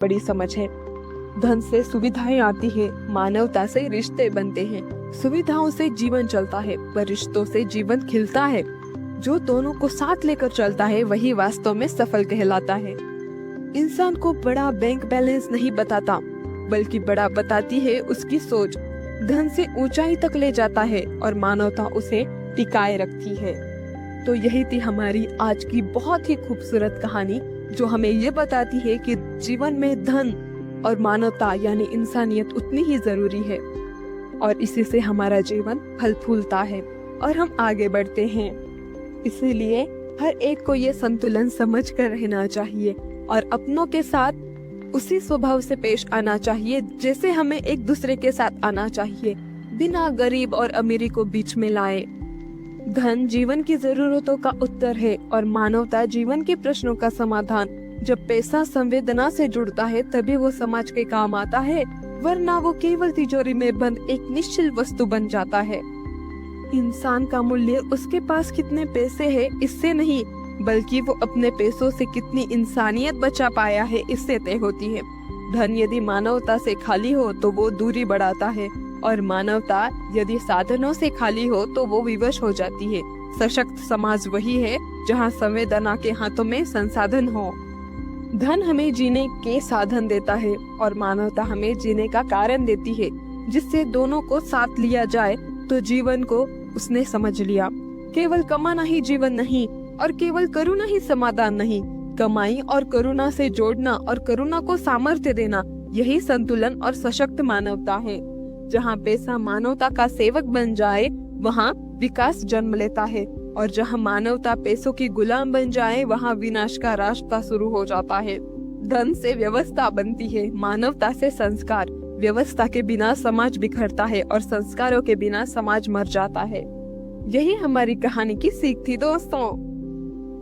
बड़ी समझ है। धन से सुविधाएं आती है, मानवता से रिश्ते बनते हैं। सुविधाओं से जीवन चलता है, पर रिश्तों से जीवन खिलता है। जो दोनों को साथ लेकर चलता है वही वास्तव में सफल कहलाता है। इंसान को बड़ा बैंक बैलेंस नहीं बताता, बल्कि बड़ा बताती है उसकी सोच। धन से ऊंचाई तक ले जाता है और मानवता उसे टिकाए रखती है। तो यही थी हमारी आज की बहुत ही खूबसूरत कहानी, जो हमें ये बताती है कि जीवन में धन और मानवता यानी इंसानियत उतनी ही जरूरी है, और इसी से हमारा जीवन फल फूलता है और हम आगे बढ़ते हैं। इसीलिए हर एक को ये संतुलन समझ कर रहना चाहिए और अपनों के साथ उसी स्वभाव से पेश आना चाहिए जैसे हमें एक दूसरे के साथ आना चाहिए, बिना गरीब और अमीरी को बीच में लाए। धन जीवन की जरूरतों का उत्तर है और मानवता जीवन के प्रश्नों का समाधान। जब पैसा संवेदना से जुड़ता है तभी वो समाज के काम आता है, वरना वो केवल तिजोरी में बंद एक निश्चल वस्तु बन जाता है। इंसान का मूल्य उसके पास कितने पैसे हैं इससे नहीं, बल्कि वो अपने पैसों से कितनी इंसानियत बचा पाया है इससे तय होती है। धन यदि मानवता से खाली हो तो वो दूरी बढ़ाता है, और मानवता यदि साधनों से खाली हो तो वो विवश हो जाती है। सशक्त समाज वही है जहाँ संवेदना के हाथों में संसाधन हो। धन हमें जीने के साधन देता है और मानवता हमें जीने का कारण देती है। जिससे दोनों को साथ लिया जाए तो जीवन को उसने समझ लिया। केवल कमाना ही जीवन नहीं और केवल करुणा ही समाधान नहीं। कमाई और करुणा से जोड़ना और करुणा को सामर्थ्य देना, यही संतुलन और सशक्त मानवता है। जहाँ पैसा मानवता का सेवक बन जाए वहाँ विकास जन्म लेता है, और जहाँ मानवता पैसों की गुलाम बन जाए वहाँ विनाश का रास्ता शुरू हो जाता है। धन से व्यवस्था बनती है, मानवता से संस्कार। व्यवस्था के बिना समाज बिखरता है और संस्कारों के बिना समाज मर जाता है। यही हमारी कहानी की सीख थी दोस्तों।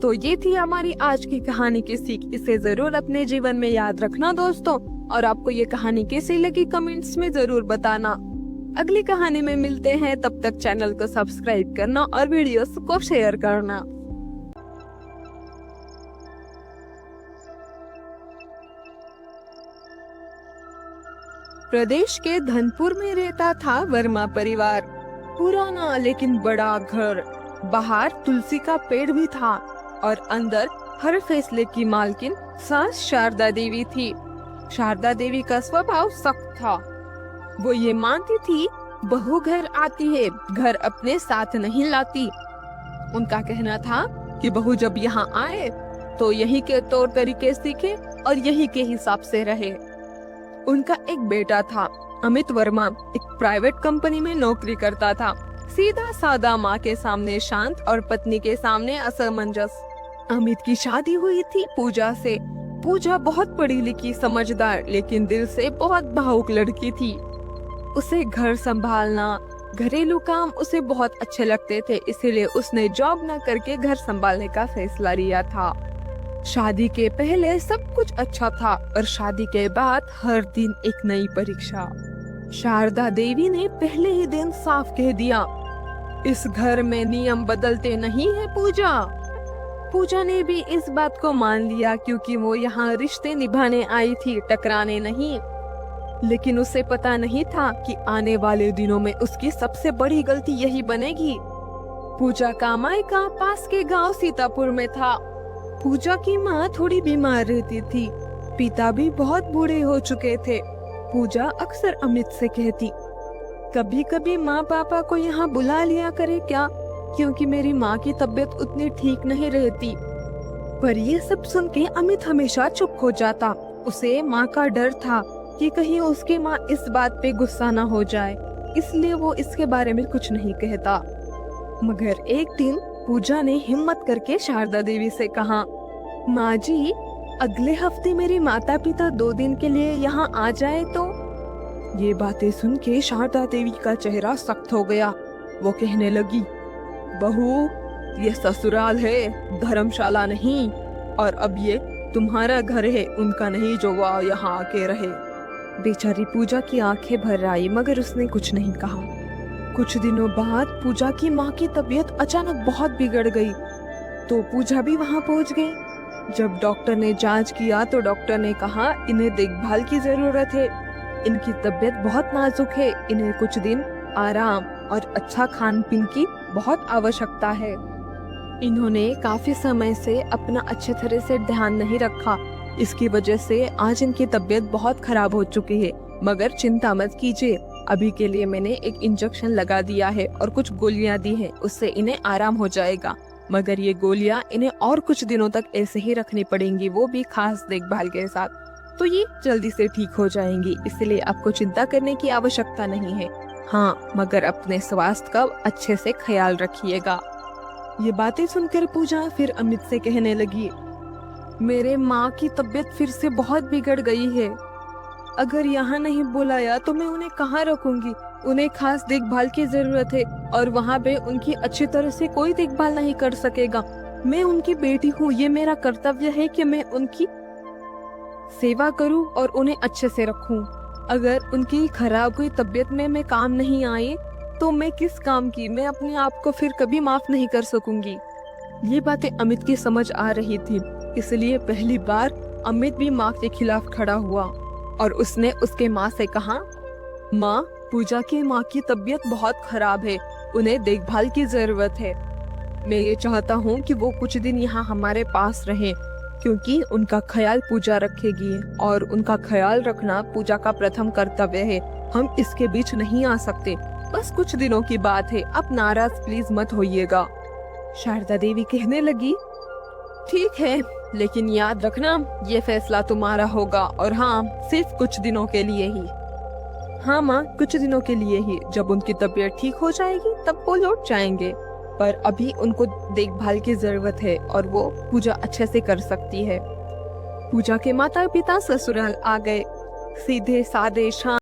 तो ये थी हमारी आज की कहानी की सीख। इसे जरूर अपने जीवन में याद रखना दोस्तों, और आपको ये कहानी कैसी लगी कमेंट्स में जरूर बताना। अगली कहानी में मिलते हैं, तब तक चैनल को सब्सक्राइब करना और वीडियोस को शेयर करना। प्रदेश के धनपुर में रहता था वर्मा परिवार। पुराना लेकिन बड़ा घर, बाहर तुलसी का पेड़ भी था और अंदर हर फैसले की मालकिन सास शारदा देवी थी। शारदा देवी का स्वभाव सख्त था। वो ये मानती थी बहू घर आती है, घर अपने साथ नहीं लाती। उनका कहना था कि बहू जब यहाँ आए तो यही के तौर तरीके सीखे और यही के हिसाब से रहे। उनका एक बेटा था अमित वर्मा, एक प्राइवेट कंपनी में नौकरी करता था। सीधा सादा, माँ के सामने शांत और पत्नी के सामने असमंजस। अमित की शादी हुई थी पूजा से। पूजा बहुत पढ़ी लिखी, समझदार, लेकिन दिल से बहुत भावुक लड़की थी। उसे घर संभालना, घरेलू काम उसे बहुत अच्छे लगते थे, इसीलिए उसने जॉब न करके घर संभालने का फैसला लिया था। शादी के पहले सब कुछ अच्छा था और शादी के बाद हर दिन एक नई परीक्षा। शारदा देवी ने पहले ही दिन साफ कह दिया, इस घर में नियम बदलते नहीं है पूजा। पूजा ने भी इस बात को मान लिया, क्योंकि वो यहाँ रिश्ते निभाने आई थी, टकराने नहीं। लेकिन उसे पता नहीं था कि आने वाले दिनों में उसकी सबसे बड़ी गलती यही बनेगी। पूजा का मायका पास के गांव सीतापुर में था। पूजा की माँ थोड़ी बीमार रहती थी, पिता भी बहुत बूढ़े हो चुके थे। पूजा अक्सर अमित से कहती, कभी कभी माँ पापा को यहाँ बुला लिया करे क्या, क्योंकि मेरी माँ की तबीयत उतनी ठीक नहीं रहती। पर ये सब सुन के अमित हमेशा चुप हो जाता। उसे माँ का डर था कि कहीं उसकी माँ इस बात पे गुस्सा न हो जाए, इसलिए वो इसके बारे में कुछ नहीं कहता। मगर एक दिन पूजा ने हिम्मत करके शारदा देवी से कहा, माँ जी, अगले हफ्ते मेरे माता पिता 2 दिन के लिए यहाँ आ जाए तो। ये बातें सुन के शारदा देवी का चेहरा सख्त हो गया। वो कहने लगी, बहू, ये ससुराल है, धर्मशाला नहीं, और अब ये तुम्हारा घर है, उनका नहीं जो वो यहाँ आके रहे। बेचारी पूजा की आंखें भर आई, मगर उसने कुछ नहीं कहा। कुछ दिनों बाद पूजा की माँ की तबीयत अचानक बहुत बिगड़ गई, तो पूजा भी वहाँ पहुँच गई। जब डॉक्टर ने जांच किया तो डॉक्टर ने कहा इन्हें देखभाल की जरूरत है। इनकी तबीयत बहुत नाजुक है, इन्हें कुछ दिन आराम और अच्छा खान पीन की बहुत आवश्यकता है। इन्होंने काफी समय से अपना अच्छे तरह से ध्यान नहीं रखा, इसकी वजह से आज इनकी तबीयत बहुत खराब हो चुकी है। मगर चिंता मत कीजिए, अभी के लिए मैंने एक इंजेक्शन लगा दिया है और कुछ गोलियां दी हैं, उससे इन्हें आराम हो जाएगा। मगर ये गोलियां इन्हें और कुछ दिनों तक ऐसे ही रखनी पड़ेंगी, वो भी खास देखभाल के साथ। तो ये जल्दी से ठीक हो जाएंगी, इसलिए आपको चिंता करने की आवश्यकता नहीं है। हाँ, मगर अपने स्वास्थ्य का अच्छे से ख्याल रखिएगा। ये बातें सुनकर पूजा फिर अमित से कहने लगी, मेरे माँ की तबीयत फिर से बहुत बिगड़ गई है। अगर यहाँ नहीं बुलाया तो मैं उन्हें कहाँ रखूंगी? उन्हें खास देखभाल की जरूरत है और वहाँ पे उनकी अच्छी तरह से कोई देखभाल नहीं कर सकेगा। मैं उनकी बेटी हूँ, ये मेरा कर्तव्य है कि मैं उनकी सेवा करूँ और उन्हें अच्छे से रखूँ। अगर उनकी खराब हुई तबीयत में मैं काम नहीं आई तो मैं किस काम की? मैं अपने आप को फिर कभी माफ नहीं कर सकूंगी। ये बातें अमित की समझ आ रही थी, इसलिए पहली बार अमित भी माँ के खिलाफ खड़ा हुआ और उसने उसके माँ से कहा, माँ, पूजा की माँ की तबीयत बहुत खराब है, उन्हें देखभाल की जरूरत है। मैं ये चाहता हूँ कि वो कुछ दिन यहाँ हमारे पास रहें, क्योंकि उनका ख्याल पूजा रखेगी और उनका ख्याल रखना पूजा का प्रथम कर्तव्य है। हम इसके बीच नहीं आ सकते। बस कुछ दिनों की बात है, आप नाराज प्लीज मत होइएगा। शारदा देवी कहने लगी, ठीक है, लेकिन याद रखना ये फैसला तुम्हारा होगा, और हाँ, सिर्फ कुछ दिनों के लिए ही। हाँ माँ, कुछ दिनों के लिए ही। जब उनकी तबीयत ठीक हो जाएगी तब वो लौट जाएंगे, पर अभी उनको देखभाल की जरूरत है और वो पूजा अच्छे से कर सकती है। पूजा के माता पिता ससुराल आ गए। सीधे साधे शांत